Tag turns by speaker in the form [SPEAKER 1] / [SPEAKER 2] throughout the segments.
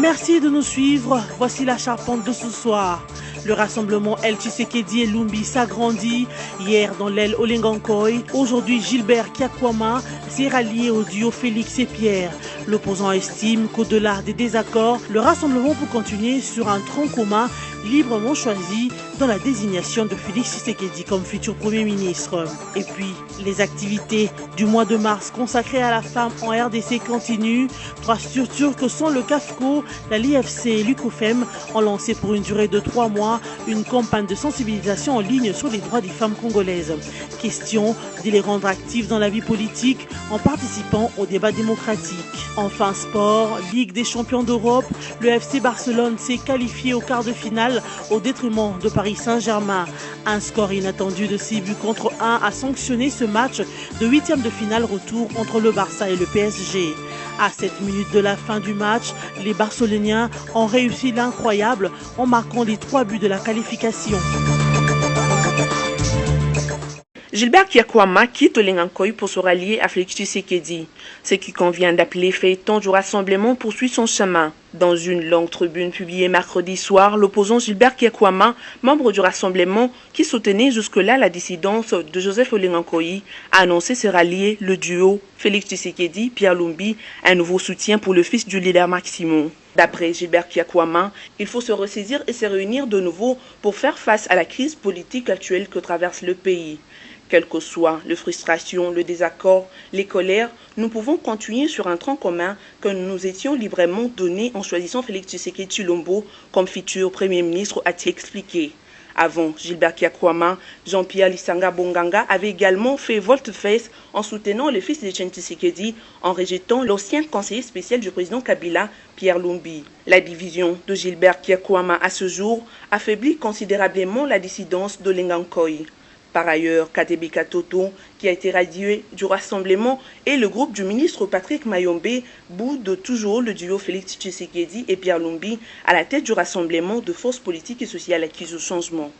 [SPEAKER 1] Merci de nous suivre. Voici la charpente de ce soir. Le rassemblement El Tshisekedi et Lumbi s'agrandit. Hier dans l'aile Olengankoy, aujourd'hui Gilbert Kiakwama s'est rallié au duo Félix et Pierre. L'opposant estime qu'au-delà des désaccords, le rassemblement peut continuer sur un tronc commun librement choisi dans la désignation de Félix Tshisekedi comme futur Premier ministre. Et puis, les activités du mois de mars consacrées à la femme en RDC continuent. 3 structures que sont le CAFCO, la LIFC et l'UCOFEM ont lancé pour une durée de 3 mois une campagne de sensibilisation en ligne sur les droits des femmes congolaises. Question de les rendre actives dans la vie politique en participant au débat démocratique. Enfin, sport, Ligue des champions d'Europe, le FC Barcelone s'est qualifié au quart de finale au détriment de Paris Saint-Germain. Un score inattendu de 6 buts contre 1 a sanctionné ce match de 8e de finale retour entre le Barça et le PSG. À 7 minutes de la fin du match, les Barceloniens ont réussi l'incroyable en marquant les 3 buts de la qualification.
[SPEAKER 2] Gilbert Kiakwama quitte Olengankoy pour se rallier à Félix Tshisekedi. Ce qui convient d'appeler feuilleton du rassemblement poursuit son chemin. Dans une longue tribune publiée mercredi soir, l'opposant Gilbert Kiakwama, membre du rassemblement qui soutenait jusque-là la dissidence de Joseph Olengankoy, a annoncé se rallier le duo Félix Tshisekedi, Pierre Lumbi, un nouveau soutien pour le fils du leader Maximum. D'après Gilbert Kiakwama, il faut se ressaisir et se réunir de nouveau pour faire face à la crise politique actuelle que traverse le pays. Quelles que soient les frustrations, le désaccord, les colères, nous pouvons continuer sur un tronc commun que nous nous étions librement donné en choisissant Félix Tshisekedi Tshilombo comme futur Premier ministre, a-t-il expliqué. Avant Gilbert Kiakwama, Jean-Pierre Lissanga Bonganga avait également fait volte-face en soutenant le fils de Tshisekedi en rejetant l'ancien conseiller spécial du président Kabila, Pierre Lumbi. La division de Gilbert Kiakwama à ce jour affaiblit considérablement la dissidence de Olengankoy. Par ailleurs, Katebi Katoto, qui a été radié du rassemblement, et le groupe du ministre Patrick Mayombe boudent toujours le duo Félix Tshisekedi et Pierre Lumbi à la tête du rassemblement de forces politiques et sociales acquises au changement.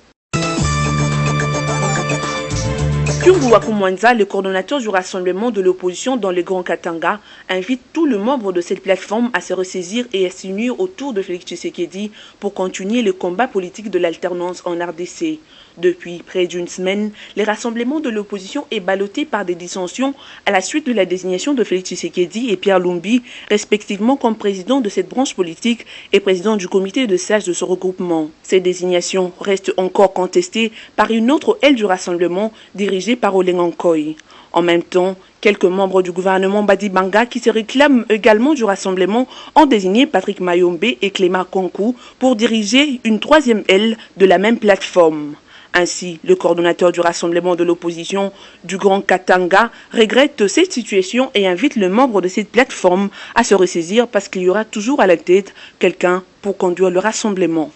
[SPEAKER 2] Kyungu Wakumwanza, le coordonnateur du rassemblement de l'opposition dans le Grand Katanga, invite tous les membres de cette plateforme à se ressaisir et à s'unir autour de Félix Tshisekedi pour continuer le combat politique de l'alternance en RDC. Depuis près d'une semaine, les rassemblements de l'opposition est ballotté par des dissensions à la suite de la désignation de Félix Tshisekedi et Pierre Lumbi, respectivement comme président de cette branche politique et président du comité de sages de ce regroupement. Ces désignations restent encore contestées par une autre aile du rassemblement dirigée par Olengankoy. En même temps, quelques membres du gouvernement Badibanga qui se réclament également du rassemblement ont désigné Patrick Mayombe et Clément Konkou pour diriger une 3e aile de la même plateforme. Ainsi, le coordonnateur du rassemblement de l'opposition du Grand Katanga regrette cette situation et invite les membres de cette plateforme à se ressaisir parce qu'il y aura toujours à la tête quelqu'un pour conduire le rassemblement.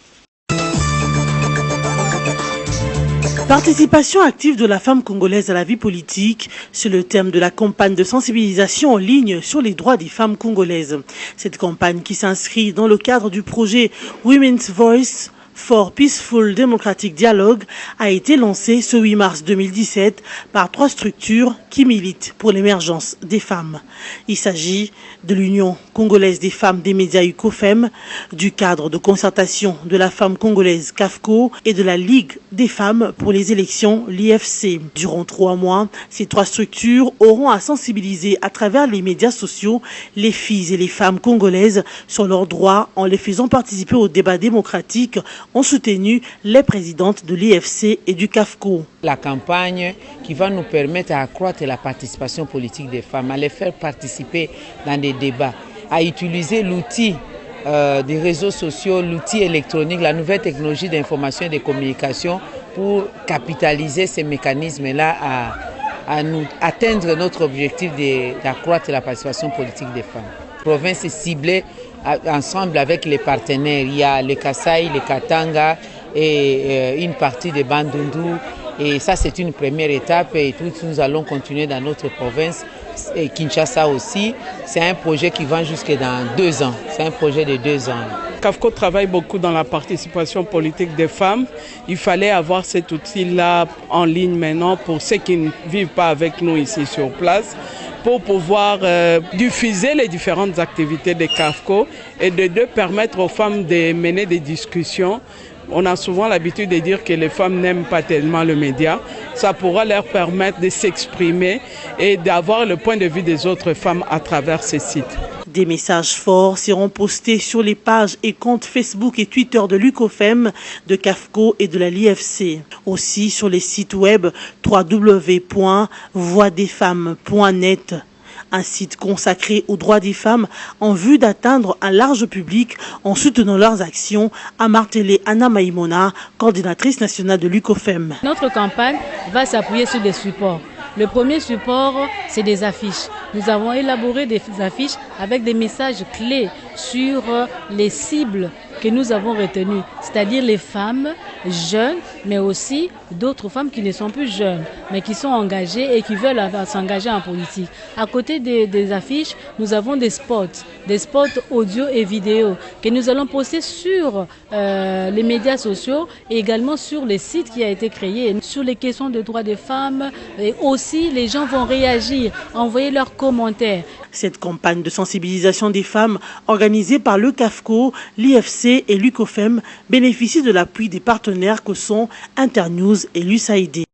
[SPEAKER 1] Participation active de la femme congolaise à la vie politique, c'est le thème de la campagne de sensibilisation en ligne sur les droits des femmes congolaises. Cette campagne qui s'inscrit dans le cadre du projet Women's Voice for Peaceful Democratic Dialogue a été lancée ce 8 mars 2017 par 3 structures qui militent pour l'émergence des femmes. Il s'agit de l'Union congolaise des femmes des médias UCOFEM, du cadre de concertation de la femme congolaise CAFCO et de la Ligue des femmes pour les élections l'IFC. Durant 3 mois, ces 3 structures auront à sensibiliser à travers les médias sociaux les filles et les femmes congolaises sur leurs droits en les faisant participer au débat démocratique, ont soutenu les présidentes de l'IFC et du CAFCO.
[SPEAKER 3] La campagne qui va nous permettre d'accroître la participation politique des femmes, à les faire participer dans des débats, à utiliser l'outil des réseaux sociaux, l'outil électronique, la nouvelle technologie d'information et de communication pour capitaliser ces mécanismes-là à nous atteindre notre objectif d'accroître la participation politique des femmes. La province est ciblée ensemble avec les partenaires. Il y a le Kasaï, le Katanga et une partie de Bandundu. Et ça, c'est une première étape et nous allons continuer dans notre province. Et Kinshasa aussi, c'est un projet qui va jusque dans 2 ans. C'est un projet de 2 ans.
[SPEAKER 4] CAFCO travaille beaucoup dans la participation politique des femmes. Il fallait avoir cet outil-là en ligne maintenant pour ceux qui ne vivent pas avec nous ici sur place, pour pouvoir diffuser les différentes activités de CAFCO et de permettre aux femmes de mener des discussions. On a souvent l'habitude de dire que les femmes n'aiment pas tellement le média. Ça pourra leur permettre de s'exprimer et d'avoir le point de vue des autres femmes à travers ces sites.
[SPEAKER 1] Des messages forts seront postés sur les pages et comptes Facebook et Twitter de l'UCOFEM, de CAFCO et de la LIFC. Aussi sur les sites web www.voixdesfemmes.net. Un site consacré aux droits des femmes en vue d'atteindre un large public en soutenant leurs actions, a martelé Anna Maïmona, coordinatrice nationale de l'UCOFEM.
[SPEAKER 5] Notre campagne va s'appuyer sur des supports. Le premier support, c'est des affiches. Nous avons élaboré des affiches avec des messages clés sur les cibles que nous avons retenues, c'est-à-dire les femmes jeunes, mais aussi d'autres femmes qui ne sont plus jeunes, mais qui sont engagées et qui veulent s'engager en politique. À côté des affiches, nous avons des spots audio et vidéo que nous allons poster sur les médias sociaux et également sur les sites qui a été créé sur les questions de droits des femmes. Et aussi, les gens vont réagir, envoyer leurs commentaires.
[SPEAKER 1] Cette campagne de sensibilisation des femmes organisée par le CAFCO, l'IFC et l'UCOFEM bénéficie de l'appui des partenaires que sont Internews et l'USAID.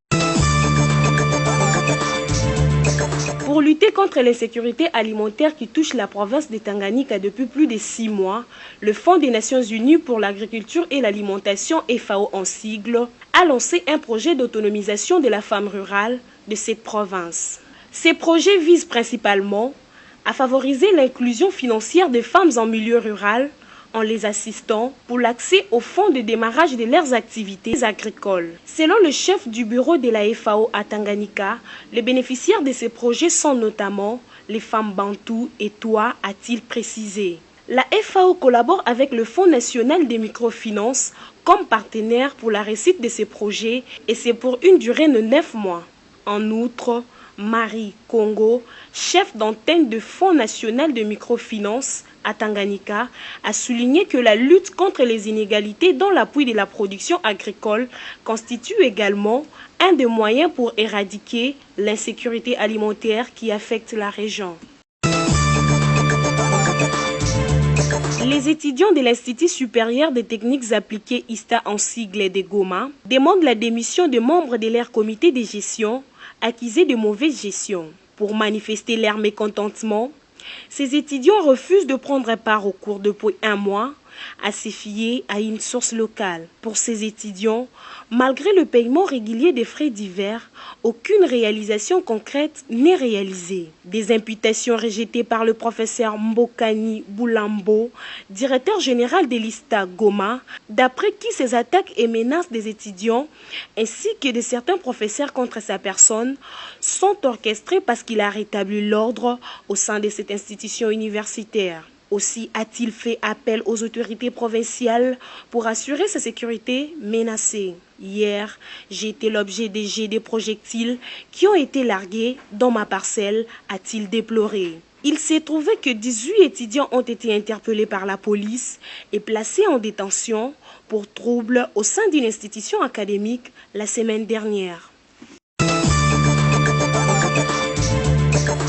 [SPEAKER 6] Pour lutter contre l'insécurité alimentaire qui touche la province de Tanganyika depuis plus de 6 mois, le Fonds des Nations Unies pour l'agriculture et l'alimentation, FAO en sigle, a lancé un projet d'autonomisation de la femme rurale de cette province. Ces projets visent principalement à favoriser l'inclusion financière des femmes en milieu rural en les assistant pour l'accès aux fonds de démarrage de leurs activités agricoles. Selon le chef du bureau de la FAO à Tanganyika, les bénéficiaires de ces projets sont notamment les femmes bantoues et Toa, a-t-il précisé. La FAO collabore avec le Fonds national des microfinances comme partenaire pour la réussite de ces projets et c'est pour une durée de 9 mois. En outre, Marie Congo, chef d'antenne du Fonds national de microfinance à Tanganyika, a souligné que la lutte contre les inégalités dans l'appui de la production agricole constitue également un des moyens pour éradiquer l'insécurité alimentaire qui affecte la région. Les étudiants de l'Institut supérieur des techniques appliquées ISTA en sigle de Goma demandent la démission des membres de leur comité de gestion accusés de mauvaise gestion. Pour manifester leur mécontentement, ces étudiants refusent de prendre part au cours depuis 1 mois à se fier à une source locale. Pour ces étudiants, malgré le paiement régulier des frais divers, aucune réalisation concrète n'est réalisée. Des imputations rejetées par le professeur Mbokani Boulambo, directeur général de l'ISTA Goma, d'après qui ces attaques et menaces des étudiants, ainsi que de certains professeurs contre sa personne, sont orchestrées parce qu'il a rétabli l'ordre au sein de cette institution universitaire. Aussi a-t-il fait appel aux autorités provinciales pour assurer sa sécurité menacée. Hier, j'ai été l'objet des jets de projectiles qui ont été largués dans ma parcelle, a-t-il déploré. Il s'est trouvé que 18 étudiants ont été interpellés par la police et placés en détention pour troubles au sein d'une institution académique la semaine dernière.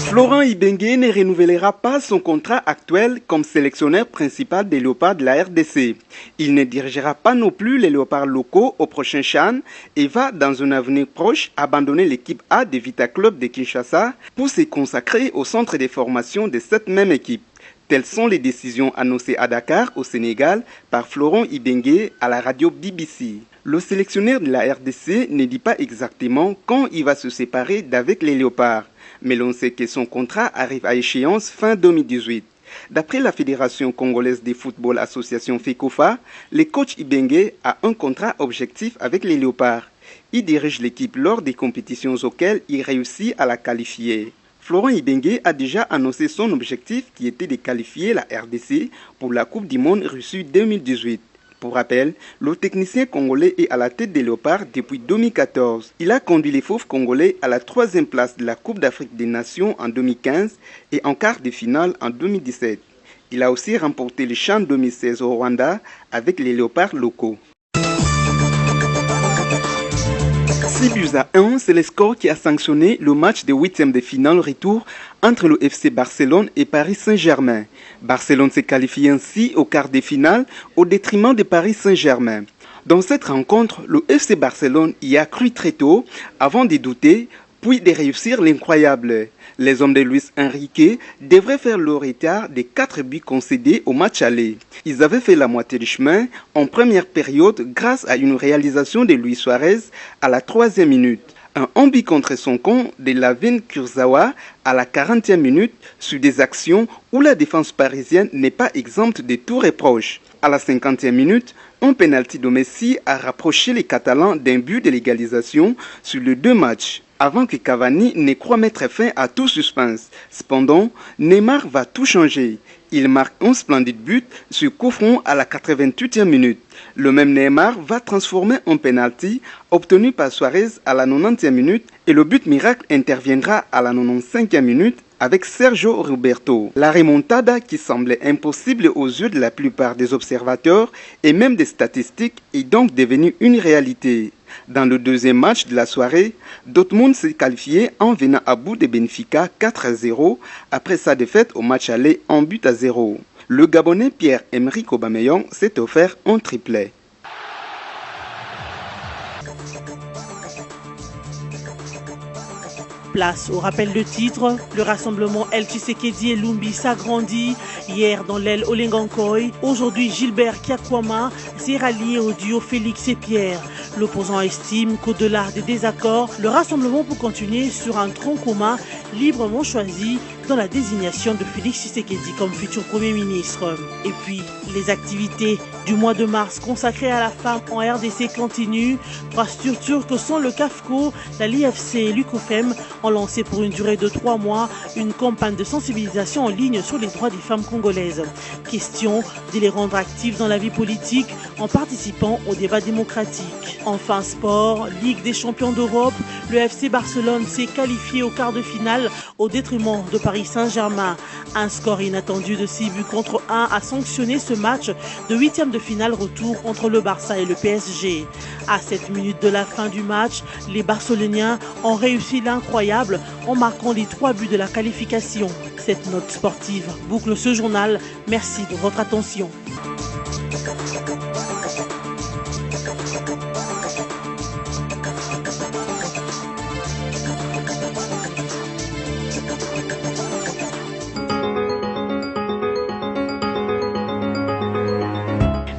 [SPEAKER 7] Florent Ibenge ne renouvellera pas son contrat actuel comme sélectionneur principal des Léopards de la RDC. Il ne dirigera pas non plus les Léopards locaux au prochain CHAN et va, dans un avenir proche, abandonner l'équipe A de Vita Club de Kinshasa pour se consacrer au centre de formation de cette même équipe. Telles sont les décisions annoncées à Dakar, au Sénégal, par Florent Ibenge à la radio BBC. Le sélectionneur de la RDC ne dit pas exactement quand il va se séparer d'avec les Léopards, mais l'on sait que son contrat arrive à échéance fin 2018. D'après la Fédération congolaise de football association FECOFA, le coach Ibenge a un contrat objectif avec les Léopards. Il dirige l'équipe lors des compétitions auxquelles il réussit à la qualifier. Florent Ibenge a déjà annoncé son objectif qui était de qualifier la RDC pour la Coupe du Monde Russie 2018. Pour rappel, le technicien congolais est à la tête des Léopards depuis 2014. Il a conduit les Fauves congolais à la 3e place de la Coupe d'Afrique des Nations en 2015 et en quart de finale en 2017. Il a aussi remporté le CHAN 2016 au Rwanda avec les léopards locaux. 6-1, c'est le score qui a sanctionné le match de 8e de finale retour entre le FC Barcelone et Paris Saint-Germain. Barcelone s'est qualifié ainsi au quart de finale au détriment de Paris Saint-Germain. Dans cette rencontre, le FC Barcelone y a cru très tôt avant de douter, puis de réussir l'incroyable. Les hommes de Luis Enrique devraient faire le retard des 4 buts concédés au match aller. Ils avaient fait la moitié du chemin en première période grâce à une réalisation de Luis Suarez à la 3e minute. Un but contre son camp de Layvin Kurzawa à la 40e minute sur des actions où la défense parisienne n'est pas exempte de tout reproche. À la 50e minute, un penalty de Messi a rapproché les Catalans d'un but de l'égalisation sur les 2 matchs, avant que Cavani ne croit mettre fin à tout suspense. Cependant, Neymar va tout changer. Il marque un splendide but sur coup franc à la 88e minute. Le même Neymar va transformer un penalty obtenu par Suarez à la 90e minute et le but miracle interviendra à la 95e minute avec Sergio Roberto. La remontada qui semblait impossible aux yeux de la plupart des observateurs et même des statistiques est donc devenue une réalité. Dans le deuxième match de la soirée, Dortmund s'est qualifié en venant à bout de Benfica 4-0 après sa défaite au match aller en but à 0. Le Gabonais Pierre-Emerick Aubameyang s'est offert un triplet.
[SPEAKER 1] Place au rappel de titre, le rassemblement El Tshisekedi et Lumbi s'agrandit. Hier dans l'aile Olengankoy, aujourd'hui Gilbert Kyakwama s'est rallié au duo Félix et Pierre. L'opposant estime qu'au-delà des désaccords, le rassemblement peut continuer sur un tronc commun librement choisi dans la désignation de Félix Tshisekedi comme futur Premier ministre. Et puis, les activités du mois de mars consacrées à la femme en RDC continuent. 3 structures que sont le CAFCO, la LIFC et l'UCOFEM ont lancé pour une durée de 3 mois une campagne de sensibilisation en ligne sur les droits des femmes congolaises. Question de les rendre actives dans la vie politique en participant au débat démocratique. Enfin sport, Ligue des champions d'Europe, le FC Barcelone s'est qualifié au quart de finale au détriment de Paris Saint-Germain. Un score inattendu de 6 buts contre 1 a sanctionné ce match de 8e de finale retour entre le Barça et le PSG. À 7 minutes de la fin du match, les Barceloniens ont réussi l'incroyable en marquant les 3 buts de la qualification. Cette note sportive boucle ce journal. Merci de votre attention.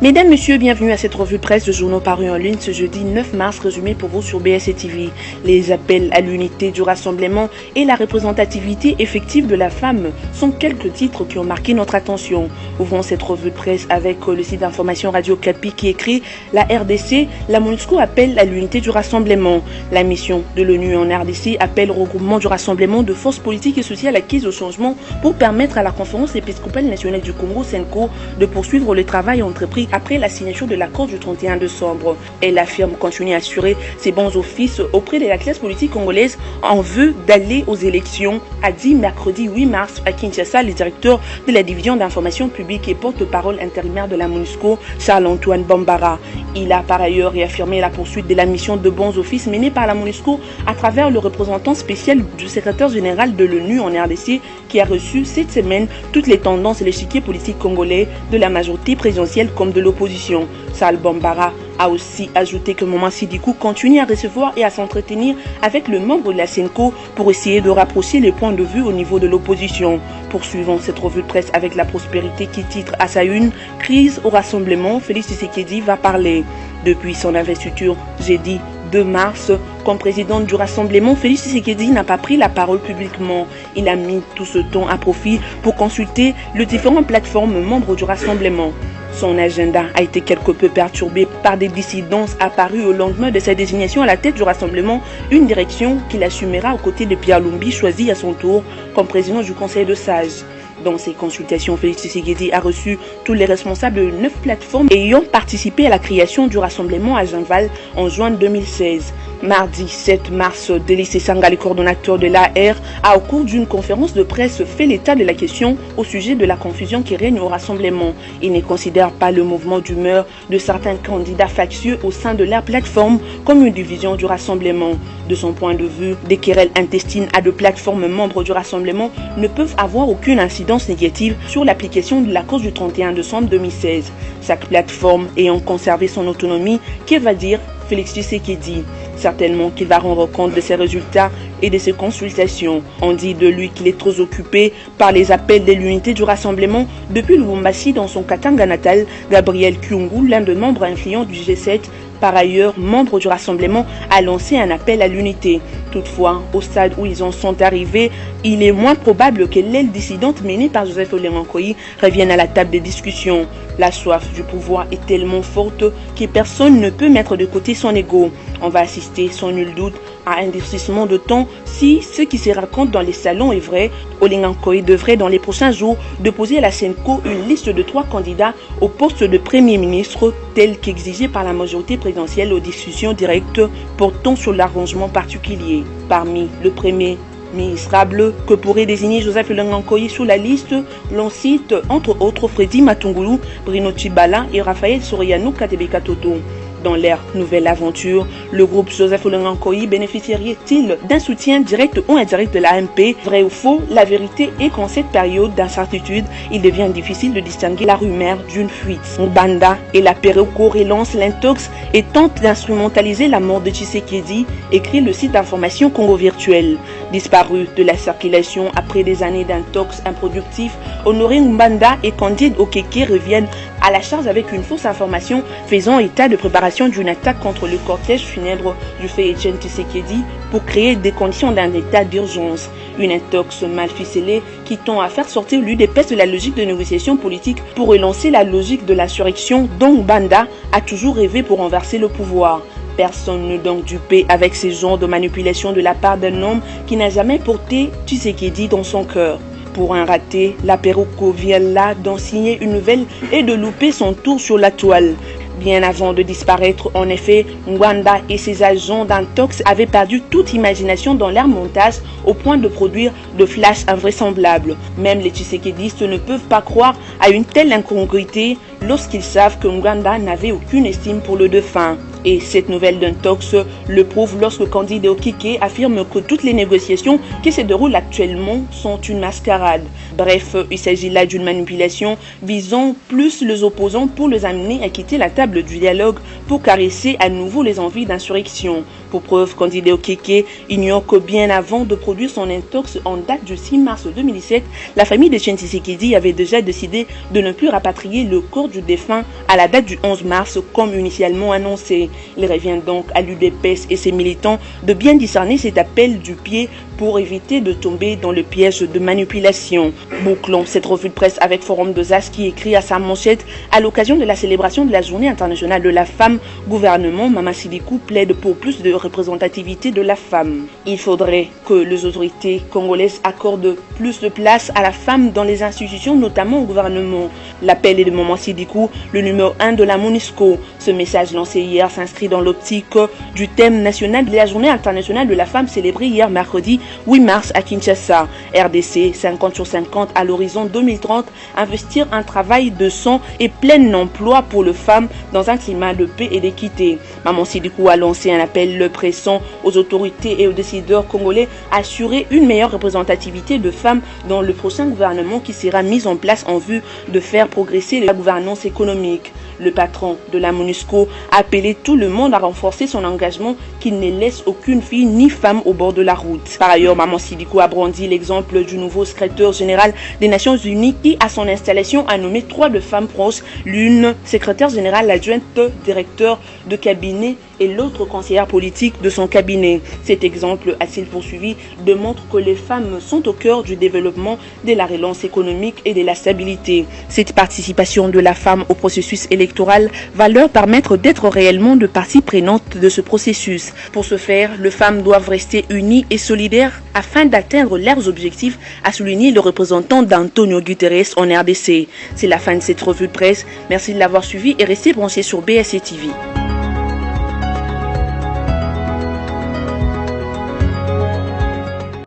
[SPEAKER 2] Mesdames, Messieurs, bienvenue à cette revue presse de journaux parus en ligne ce jeudi 9 mars, résumé pour vous sur BSC TV. Les appels à l'unité du rassemblement et la représentativité effective de la femme sont quelques titres qui ont marqué notre attention. Ouvrons cette revue de presse avec le site d'information Radio Kapi qui écrit « La RDC, la MONUSCO appelle à l'unité du rassemblement. La mission de l'ONU en RDC appelle au regroupement du rassemblement de forces politiques et sociales acquises au changement pour permettre à la conférence épiscopale nationale du Congo, SENCO, de poursuivre le travail entrepris après la signature de l'accord du 31 décembre. Elle affirme continuer à assurer ses bons offices auprès de la classe politique congolaise en vue d'aller aux élections, a dit mercredi 8 mars à Kinshasa le directeur de la division d'information publique et porte-parole intérimaire de la MONUSCO, Charles-Antoine Bambara. Il a par ailleurs réaffirmé la poursuite de la mission de bons offices menée par la MONUSCO à travers le représentant spécial du secrétaire général de l'ONU en RDC qui a reçu cette semaine toutes les tendances et l'échiquier politique congolais de la majorité présidentielle comme de l'opposition. Sal Bambara a aussi ajouté que Maman Sidikou continue à recevoir et à s'entretenir avec le membre de la SENCO pour essayer de rapprocher les points de vue au niveau de l'opposition. Poursuivons cette revue de presse avec La Prospérité qui titre à sa une « Crise au rassemblement, Félix Tshisekedi va parler ». Depuis son investiture jeudi 2 mars, comme président du rassemblement, Félix Tshisekedi n'a pas pris la parole publiquement. Il a mis tout ce temps à profit pour consulter les différentes plateformes membres du rassemblement. Son agenda a été quelque peu perturbé par des dissidences apparues au lendemain de sa désignation à la tête du rassemblement, une direction qu'il assumera aux côtés de Pierre Lumbi, choisi à son tour comme président du Conseil de sages. Dans ces consultations, Félix Tshisekedi a reçu tous les responsables de 9 plateformes ayant participé à la création du rassemblement à Genval en juin 2016. Mardi 7 mars, Délice Sanga, le coordonnateur de l'AR, a au cours d'une conférence de presse fait l'état de la question au sujet de la confusion qui règne au rassemblement. Il ne considère pas le mouvement d'humeur de certains candidats factieux au sein de leur plateforme comme une division du rassemblement. De son point de vue, des querelles intestines à deux plateformes membres du rassemblement ne peuvent avoir aucune incidence négative sur l'application de l'accord du 31 décembre 2016. Chaque plateforme ayant conservé son autonomie, que va dire Félix Tshisekedi? Certainement qu'il va rendre compte de ses résultats et de ses consultations. On dit de lui qu'il est trop occupé par les appels de l'unité du rassemblement depuis Lubumbashi dans son Katanga natal. Gabriel Kyungu, l'un des membres influents du G7, par ailleurs membre du rassemblement, a lancé un appel à l'unité. Toutefois, au stade où ils en sont arrivés, il est moins probable que l'aile dissidente menée par Joseph Olengankoy revienne à la table des discussions. La soif du pouvoir est tellement forte que personne ne peut mettre de côté son ego. On va assister sans nul doute à un durcissement de temps si ce qui se raconte dans les salons est vrai. Olengankoy devrait dans les prochains jours déposer à la Senko une liste de 3 candidats au poste de Premier ministre tel qu'exigé par la majorité présidentielle aux discussions directes portant sur l'arrangement particulier. Parmi le premier ministrable que pourrait désigner Joseph Olengankoy sur la liste, l'on cite entre autres Freddy Matungulu, Bruno Tshibala et Raphaël Soriano Katebeka Toto. Dans leur nouvelle aventure, le groupe Joseph Olengankoy bénéficierait-il d'un soutien direct ou indirect de l'AMP? Vrai ou faux, la vérité est qu'en cette période d'incertitude, il devient difficile de distinguer la rumeur d'une fuite. Mbanda et la Peroko relancent l'intox et tentent d'instrumentaliser la mort de Tshisekedi, écrit le site d'information Congo Virtuel. Disparu de la circulation après des années d'intox improductif, Honoré Mbanda et Candide Okeke reviennent à la charge avec une fausse information faisant état de préparation d'une attaque contre le cortège funèbre du fait Etienne Tshisekedi pour créer des conditions d'un état d'urgence. Une intox mal ficelée qui tend à faire sortir l'UDPS de la logique de négociation politique pour relancer la logique de l'insurrection dont Banda a toujours rêvé pour renverser le pouvoir. Personne ne donc dupé avec ces genres de manipulation de la part d'un homme qui n'a jamais porté Tshisekedi dans son cœur. Pour un raté, la Peroko vient là d'en signer une nouvelle et de louper son tour sur la toile. Bien avant de disparaître, en effet, Mwanda et ses agents d'intox avaient perdu toute imagination dans leur montage au point de produire de flashs invraisemblables. Même les Tshisekedistes ne peuvent pas croire à une telle incongruité lorsqu'ils savent que Mwanda n'avait aucune estime pour le défunt. Et cette nouvelle d'intox le prouve lorsque Candide Okeke affirme que toutes les négociations qui se déroulent actuellement sont une mascarade. Bref, il s'agit là d'une manipulation visant plus les opposants pour les amener à quitter la table du dialogue pour caresser à nouveau les envies d'insurrection. Pour preuve, Candide Okeke ignore que bien avant de produire son intox en date du 6 mars 2017, la famille de Etienne Tshisekedi avait déjà décidé de ne plus rapatrier le corps du défunt à la date du 11 mars comme initialement annoncé. Il revient donc à l'UDPS et ses militants de bien discerner cet appel du pied pour éviter de tomber dans le piège de manipulation. Bouclons cette revue de presse avec Forum de Zas qui écrit à sa manchette à l'occasion de la célébration de la Journée internationale de la femme, gouvernement Mama Sidikou plaide pour plus de représentativité de la femme. Il faudrait que les autorités congolaises accordent plus de place à la femme dans les institutions, notamment au gouvernement. L'appel est de Mama Sidikou, le numéro 1 de la MONUSCO. Ce message lancé hier s'inscrit dans l'optique du thème national de la Journée internationale de la femme célébrée hier mercredi 8 mars à Kinshasa. RDC 50/50 à l'horizon 2030, investir un travail de sang et plein emploi pour les femmes dans un climat de paix et d'équité. Maman Sidikou a lancé un appel pressant aux autorités et aux décideurs congolais à assurer une meilleure représentativité de femmes dans le prochain gouvernement qui sera mis en place en vue de faire progresser la gouvernance économique. Le patron de la MONUSCO a appelé tout le monde à renforcer son engagement qu'il ne laisse aucune fille ni femme au bord de la route. Par ailleurs, Maman Sidikou a brandi l'exemple du nouveau secrétaire général des Nations Unies qui, à son installation, a nommé 3 de femmes proches, l'une secrétaire générale adjointe, directeur de cabinet et l'autre conseillère politique de son cabinet. Cet exemple, a-t-il poursuivi, démontre que les femmes sont au cœur du développement, de la relance économique et de la stabilité. Cette participation de la femme au processus électoral va leur permettre d'être réellement de partie prenante de ce processus. Pour ce faire, les femmes doivent rester unies et solidaires afin d'atteindre leurs objectifs, a souligné le représentant d'Antonio Guterres en RDC. C'est la fin de cette revue de presse. Merci de l'avoir suivi et restez branchés sur BSC TV.